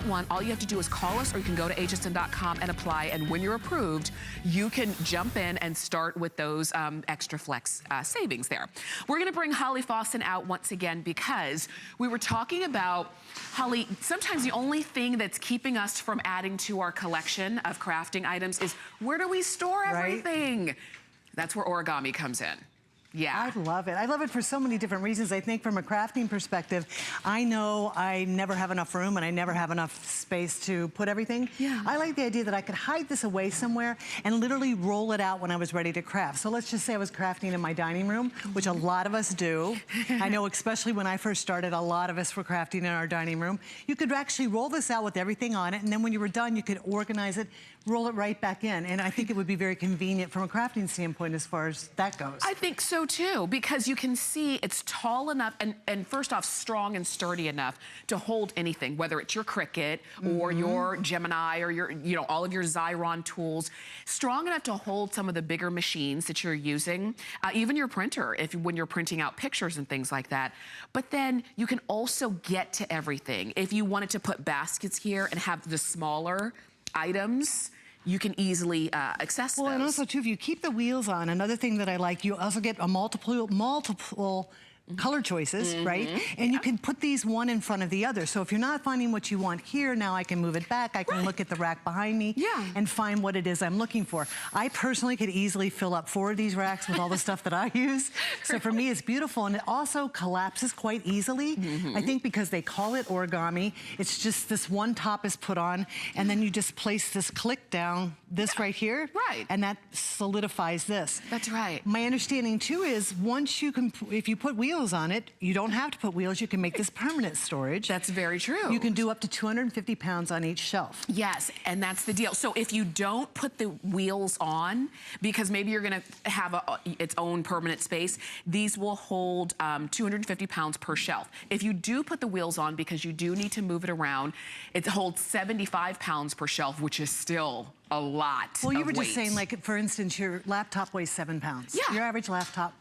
want one, all you have to do is call us, or you can go to hsn.com and apply, and when you're approved, you can jump in and start with those extra flex savings there. We're gonna bring Holly Fawson out once again because we were talking about, Holly, sometimes the only thing that's keeping us from adding to our collection of crafting items is where do we store everything? Right. That's where Origami comes in. Yeah. I love it. I love it for so many different reasons. I think from a crafting perspective, I know I never have enough room and I never have enough space to put everything. Yeah. I like the idea that I could hide this away somewhere and literally roll it out when I was ready to craft. So let's just say I was crafting in my dining room, which a lot of us do. I know especially when I first started, a lot of us were crafting in our dining room. You could actually roll this out with everything on it, and then when you were done, you could organize it, roll it right back in. And I think it would be very convenient from a crafting standpoint as far as that goes. I think so too, because you can see it's tall enough and first off, strong and sturdy enough to hold anything, whether it's your Cricut or your Gemini or your, you know, all of your Xyron tools, strong enough to hold some of the bigger machines that you're using, even your printer, when you're printing out pictures and things like that. But then you can also get to everything. If you wanted to put baskets here and have the smaller items, you can easily access those. Well, and also too, if you keep the wheels on, another thing that I like, you also get a multiple color choices, right? And you can put these one in front of the other. So if you're not finding what you want here, now I can move it back. I can look at the rack behind me and find what it is I'm looking for. I personally could easily fill up 4 of these racks with all the stuff that I use. So for me, it's beautiful. And it also collapses quite easily. I think because they call it origami, it's just this one top is put on, and then you just place this click down, this right here. And that solidifies this. That's right. My understanding too is once you can, if you put wheels on it, you don't have to put wheels, you can make this permanent storage. That's very true. You can do up to 250 pounds on each shelf. Yes, and that's the deal. So if you don't put the wheels on, because maybe you're gonna have its own permanent space, these will hold 250 pounds per shelf. If you do put the wheels on, because you do need to move it around, it holds 75 pounds per shelf, which is still a lot. Well, you were just saying, like, for instance, your laptop weighs 7 pounds. Your average laptop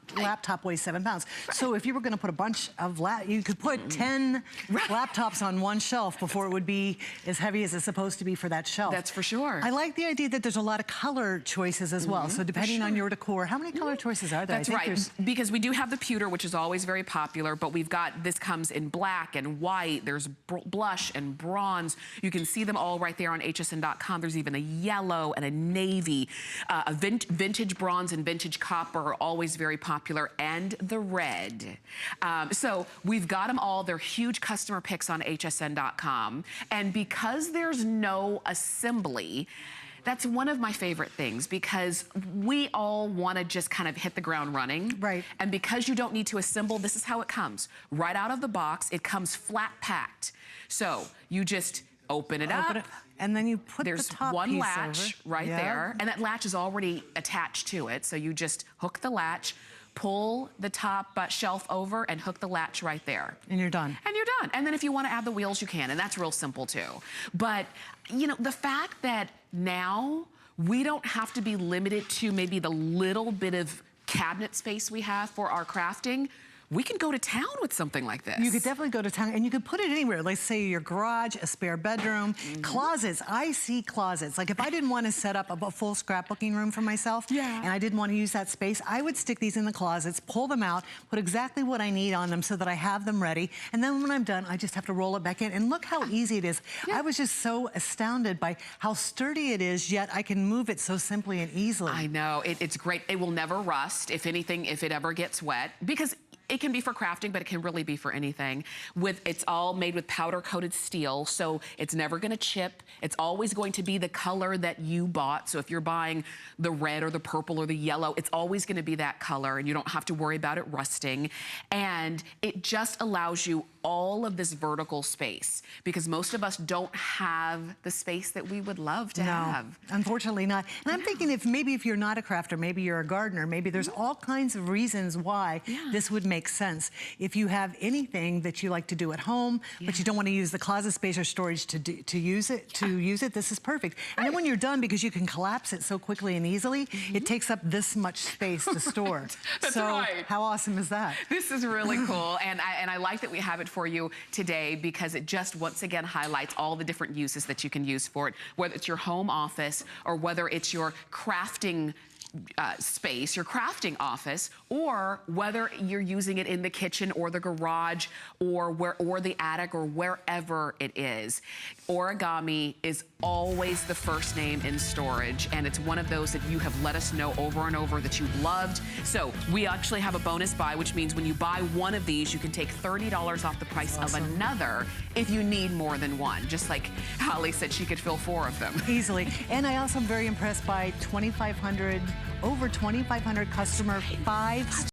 weighs 7 pounds. So if you were going to put a bunch of you could put 10 laptops on one shelf before it would be as heavy as it's supposed to be for that shelf. That's for sure. I like the idea that there's a lot of color choices as well. So depending on your decor, how many color choices are there? That's right, because we do have the pewter, which is always very popular, but we've got, this comes in black and white, there's blush and bronze. You can see them all right there on hsn.com. There's even a yellow and a navy. A vintage bronze and vintage copper are always very popular, and the red. So we've got them all. They're huge customer picks on hsn.com. And because there's no assembly, that's one of my favorite things, because we all want to just kind of hit the ground running. And because you don't need to assemble, this is how it comes. Right out of the box, it comes flat packed. So you just open it up. And then you put There's the top one piece latch over. right there, and that latch is already attached to it. So you just hook the latch, pull the top shelf over, and hook the latch right there. And you're done. And you're done. And then if you want to add the wheels, you can, and that's real simple too. But, you know, the fact that now we don't have to be limited to maybe the little bit of cabinet space we have for our crafting, we can go to town with something like this. You could definitely go to town, and you could put it anywhere. Like, say your garage, a spare bedroom, closets. I see closets. Like, if I didn't want to set up a full scrapbooking room for myself, and I didn't want to use that space, I would stick these in the closets, pull them out, put exactly what I need on them so that I have them ready. And then when I'm done, I just have to roll it back in. And look how easy it is. I was just so astounded by how sturdy it is, yet I can move it so simply and easily. I know, it's great. It will never rust, if anything, if it ever gets wet, because it can be for crafting, but it can really be for anything. It's all made with powder-coated steel, so it's never gonna chip. It's always going to be the color that you bought. So if you're buying the red or the purple or the yellow, it's always gonna be that color, and you don't have to worry about it rusting. And it just allows you all of this vertical space, because most of us don't have the space that we would love to have. Unfortunately not. And I'm thinking, if you're not a crafter, maybe you're a gardener, maybe there's all kinds of reasons why this would make makes sense. If you have anything that you like to do at home, but you don't want to use the closet space or storage to use it, this is perfect. And then when you're done, because you can collapse it so quickly and easily, it takes up this much space to store. That's so right. How awesome is that? This is really cool, and I like that we have it for you today because it just once again highlights all the different uses that you can use for it, whether it's your home office or whether it's your crafting space, your crafting office, or whether you're using it in the kitchen or the garage or the attic or wherever it is. Origami is always the first name in storage, and it's one of those that you have let us know over and over that you've loved. So we actually have a bonus buy, which means when you buy one of these, you can take $30 off the price of another if you need more than one. Just like Holly said, she could fill 4 of them. Easily. And I also am very impressed by over 2,500 customer 5